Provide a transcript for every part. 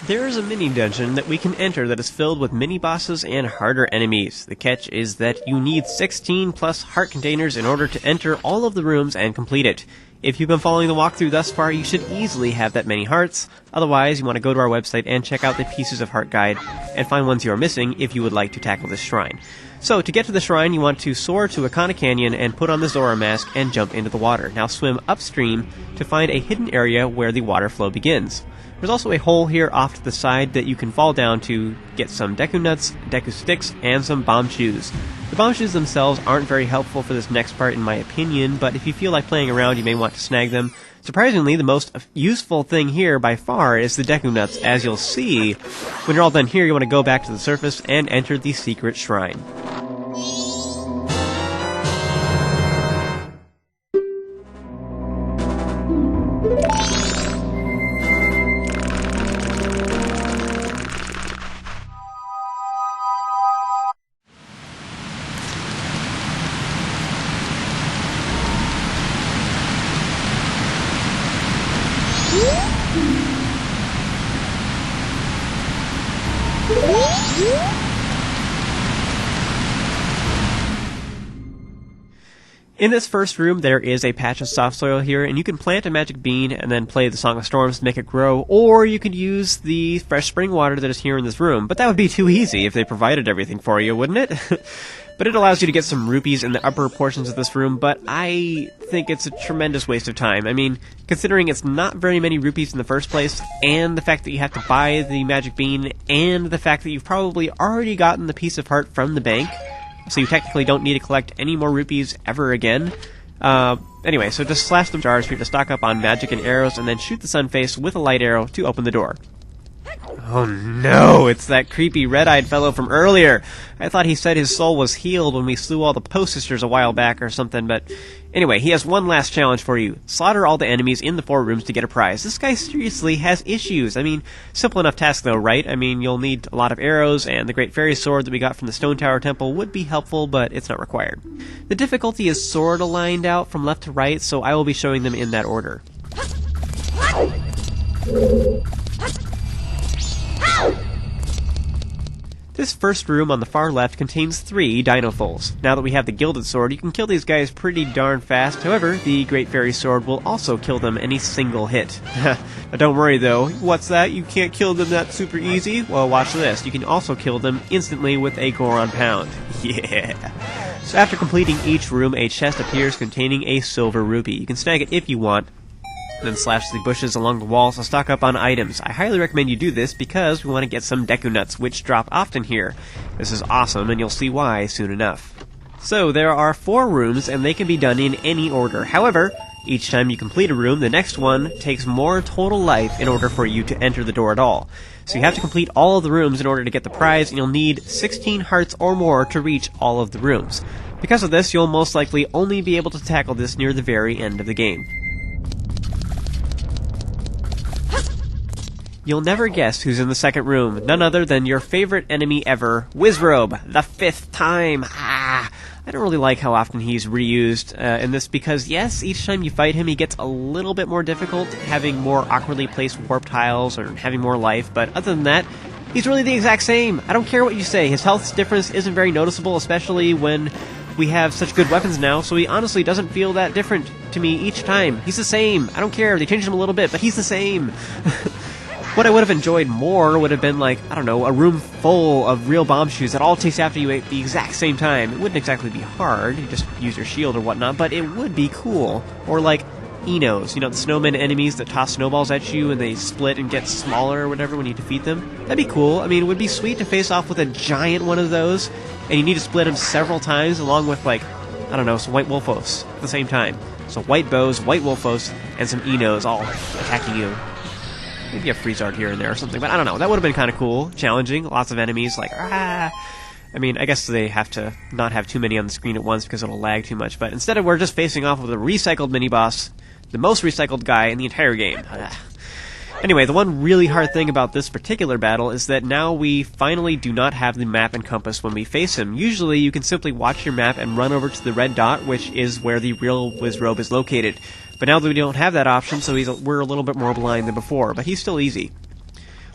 There is a mini-dungeon that we can enter that is filled with mini-bosses and harder enemies. The catch is that you need 16 plus heart containers in order to enter all of the rooms and complete it. If you've been following the walkthrough thus far, you should easily have that many hearts. Otherwise, you want to go to our website and check out the Pieces of Heart guide and find ones you are missing if you would like to tackle this shrine. So, to get to the shrine, you want to soar to Ikana Canyon and put on the Zora mask and jump into the water. Now swim upstream to find a hidden area where the water flow begins. There's also a hole here off to the side that you can fall down to get some Deku Nuts, Deku Sticks, and some Bomb Shoes. The Bomb Shoes themselves aren't very helpful for this next part in my opinion, but if you feel like playing around you may want to snag them. Surprisingly, the most useful thing here by far is the Deku Nuts. As you'll see, when you're all done here, you want to go back to the surface and enter the secret shrine. In this first room, there is a patch of soft soil here, and you can plant a magic bean and then play the Song of Storms to make it grow, or you could use the fresh spring water that is here in this room. But that would be too easy if they provided everything for you, wouldn't it? But it allows you to get some rupees in the upper portions of this room, but I think it's a tremendous waste of time. I mean, considering it's not very many rupees in the first place, and the fact that you have to buy the magic bean, and the fact that you've probably already gotten the piece of heart from the bank, so you technically don't need to collect any more rupees ever again. Anyway, so just slash the jars for you to stock up on magic and arrows, and then shoot the sun face with a light arrow to open the door. Oh no, it's that creepy red-eyed fellow from earlier. I thought he said his soul was healed when we slew all the Post Sisters a while back or something, but anyway, he has one last challenge for you. Slaughter all the enemies in the 4 rooms to get a prize. This guy seriously has issues. I mean, simple enough task though, right? I mean, you'll need a lot of arrows, and the Great Fairy Sword that we got from the Stone Tower Temple would be helpful, but it's not required. The difficulty is sort of lined out from left to right, so I will be showing them in that order. This first room on the far left contains 3 Dinofuls. Now that we have the Gilded Sword, you can kill these guys pretty darn fast. However, the Great Fairy Sword will also kill them in a single hit. Now don't worry though, what's that? You can't kill them that super easy? Well, watch this. You can also kill them instantly with a Goron Pound. Yeah! So after completing each room, a chest appears containing a silver rupee. You can snag it if you want, then slash the bushes along the walls to stock up on items. I highly recommend you do this because we want to get some Deku Nuts, which drop often here. This is awesome, and you'll see why soon enough. So, there are 4 rooms, and they can be done in any order. However, each time you complete a room, the next one takes more total life in order for you to enter the door at all. So you have to complete all of the rooms in order to get the prize, and you'll need 16 hearts or more to reach all of the rooms. Because of this, you'll most likely only be able to tackle this near the very end of the game. You'll never guess who's in the second room. None other than your favorite enemy ever, Wizrobe, the 5th time. I don't really like how often he's reused in this because, yes, each time you fight him he gets a little bit more difficult, having more awkwardly placed warp tiles or having more life, but other than that, he's really the exact same. I don't care what you say. His health difference isn't very noticeable, especially when we have such good weapons now, so he honestly doesn't feel that different to me each time. He's the same. I don't care. They changed him a little bit, but he's the same. What I would have enjoyed more would have been, like, I don't know, a room full of real bomb shoes that all chase after you at the exact same time. It wouldn't exactly be hard, you just use your shield or whatnot, but it would be cool. Or like Enos, you know, the snowman enemies that toss snowballs at you and they split and get smaller or whatever when you defeat them. That'd be cool. I mean, it would be sweet to face off with a giant one of those, and you need to split them several times along with, like, I don't know, some white wolfos at the same time. So white bows, white wolfos, and some Enos all attacking you. Maybe a freeze art here and there or something, but I don't know. That would have been kind of cool, challenging. Lots of enemies, like, I mean, I guess they have to not have too many on the screen at once because it'll lag too much, but instead we're just facing off with a recycled mini-boss, the most recycled guy in the entire game. Anyway, the one really hard thing about this particular battle is that now we finally do not have the map and compass when we face him. Usually you can simply watch your map and run over to the red dot, which is where the real Wizrobe is located. But now that we don't have that option, so we're a little bit more blind than before, but he's still easy.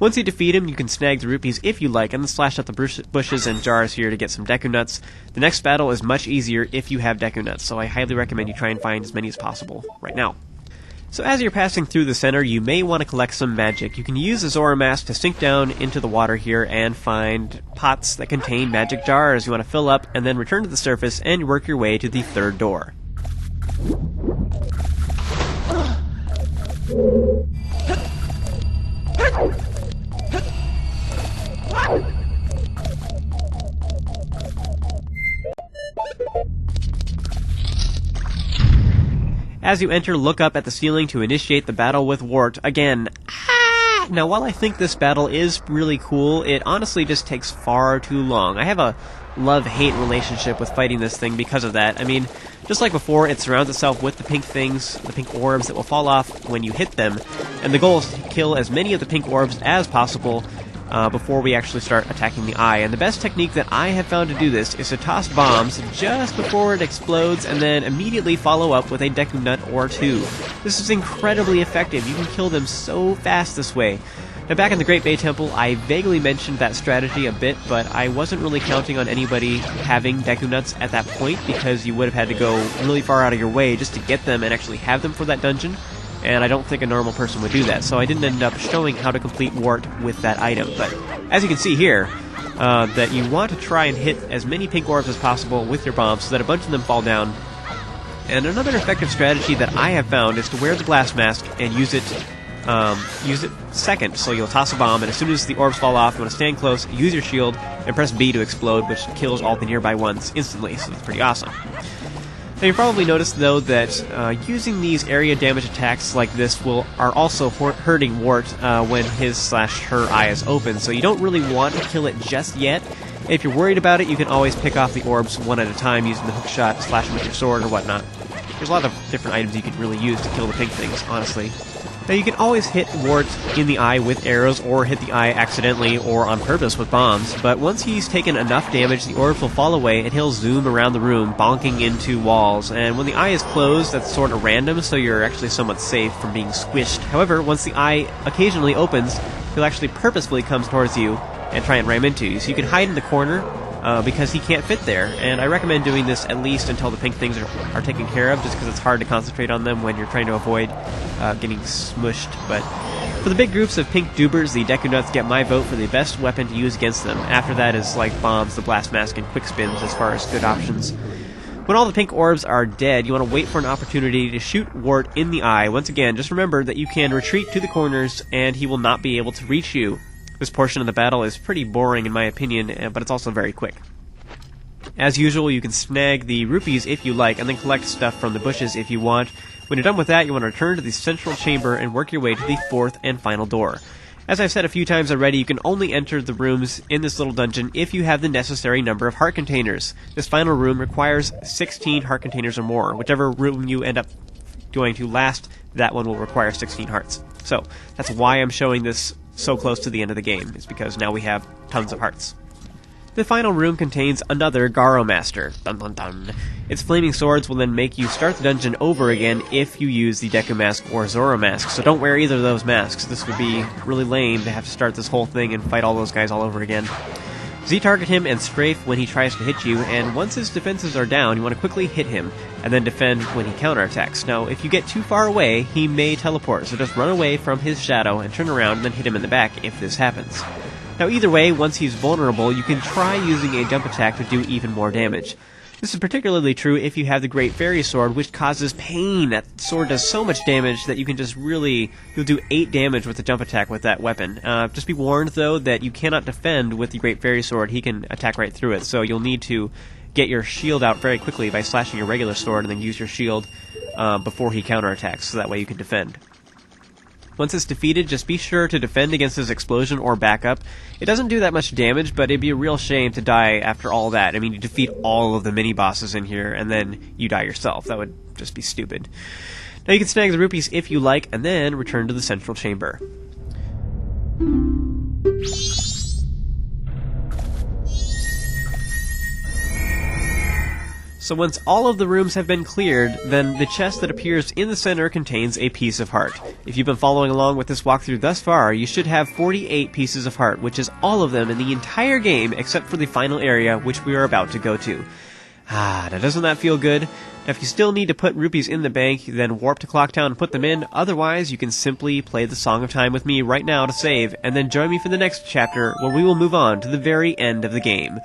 Once you defeat him, you can snag the rupees if you like, and then slash out the bushes and jars here to get some Deku Nuts. The next battle is much easier if you have Deku Nuts, so I highly recommend you try and find as many as possible right now. So as you're passing through the center, you may want to collect some magic. You can use the Zora Mask to sink down into the water here and find pots that contain magic jars you want to fill up, and then return to the surface and work your way to the third door. As you enter, look up at the ceiling to initiate the battle with Wart again. Now, while I think this battle is really cool, it honestly just takes far too long. I have a love-hate relationship with fighting this thing because of that. I mean, just like before, it surrounds itself with the pink things, the pink orbs that will fall off when you hit them, and the goal is to kill as many of the pink orbs as possible before we actually start attacking the eye. And the best technique that I have found to do this is to toss bombs just before it explodes and then immediately follow up with a Deku Nut or two. This is incredibly effective. You can kill them so fast this way. Now, back in the Great Bay Temple, I vaguely mentioned that strategy a bit, but I wasn't really counting on anybody having Deku Nuts at that point, because you would have had to go really far out of your way just to get them and actually have them for that dungeon, and I don't think a normal person would do that, so I didn't end up showing how to complete Wart with that item. But as you can see here, that you want to try and hit as many pink orbs as possible with your bombs so that a bunch of them fall down. And another effective strategy that I have found is to wear the Blast Mask and use it second. So you'll toss a bomb, and as soon as the orbs fall off, you want to stand close, use your shield, and press B to explode, which kills all the nearby ones instantly, so it's pretty awesome. Now, you probably noticed, though, that using these area damage attacks like this are also hurting Wart when his/her eye is open, so you don't really want to kill it just yet. If you're worried about it, you can always pick off the orbs one at a time using the hook shot, slash them with your sword, or whatnot. There's a lot of different items you can really use to kill the pink things, honestly. Now, you can always hit Wart in the eye with arrows, or hit the eye accidentally or on purpose with bombs, but once he's taken enough damage, the orbs will fall away and he'll zoom around the room, bonking into walls. And when the eye is closed, that's sort of random, so you're actually somewhat safe from being squished. However, once the eye occasionally opens, he'll actually purposefully come towards you and try and ram into you. So you can hide in the corner, because he can't fit there, and I recommend doing this at least until the pink things are taken care of, just because it's hard to concentrate on them when you're trying to avoid getting smushed. But for the big groups of pink dubers, the Deku Nuts get my vote for the best weapon to use against them. After that is like bombs, the Blast Mask, and quick spins as far as good options. When all the pink orbs are dead, you want to wait for an opportunity to shoot Wart in the eye. Once again, just remember that you can retreat to the corners and he will not be able to reach you. This portion of the battle is pretty boring in my opinion, but it's also very quick. As usual, you can snag the rupees if you like, and then collect stuff from the bushes if you want. When you're done with that, you want to return to the central chamber and work your way to the fourth and final door. As I've said a few times already, you can only enter the rooms in this little dungeon if you have the necessary number of heart containers. This final room requires 16 heart containers or more. Whichever room you end up going to last, that one will require 16 hearts. So, that's why I'm showing this so close to the end of the game, is because now we have tons of hearts. The final room contains another Garo Master. Dun dun dun. Its flaming swords will then make you start the dungeon over again if you use the Deku Mask or Zora Mask, so don't wear either of those masks. This would be really lame to have to start this whole thing and fight all those guys all over again. Z-target him and strafe when he tries to hit you, and once his defenses are down, you want to quickly hit him, and then defend when he counterattacks. Now, if you get too far away, he may teleport, so just run away from his shadow and turn around and then hit him in the back if this happens. Now, either way, once he's vulnerable, you can try using a jump attack to do even more damage. This is particularly true if you have the Great Fairy Sword, which causes pain. That sword does so much damage that you can just you'll do 8 damage with the jump attack with that weapon. Just be warned, though, that you cannot defend with the Great Fairy Sword. He can attack right through it, so you'll need to get your shield out very quickly by slashing your regular sword and then use your shield before he counterattacks, so that way you can defend. Once it's defeated, just be sure to defend against his explosion or backup. It doesn't do that much damage, but it'd be a real shame to die after all that. I mean, you defeat all of the mini-bosses in here, and then you die yourself. That would just be stupid. Now you can snag the rupees if you like, and then return to the central chamber. So once all of the rooms have been cleared, then the chest that appears in the center contains a piece of heart. If you've been following along with this walkthrough thus far, you should have 48 pieces of heart, which is all of them in the entire game except for the final area, which we are about to go to. Now doesn't that feel good? Now if you still need to put rupees in the bank, then warp to Clocktown and put them in. Otherwise, you can simply play the Song of Time with me right now to save, and then join me for the next chapter, where we will move on to the very end of the game.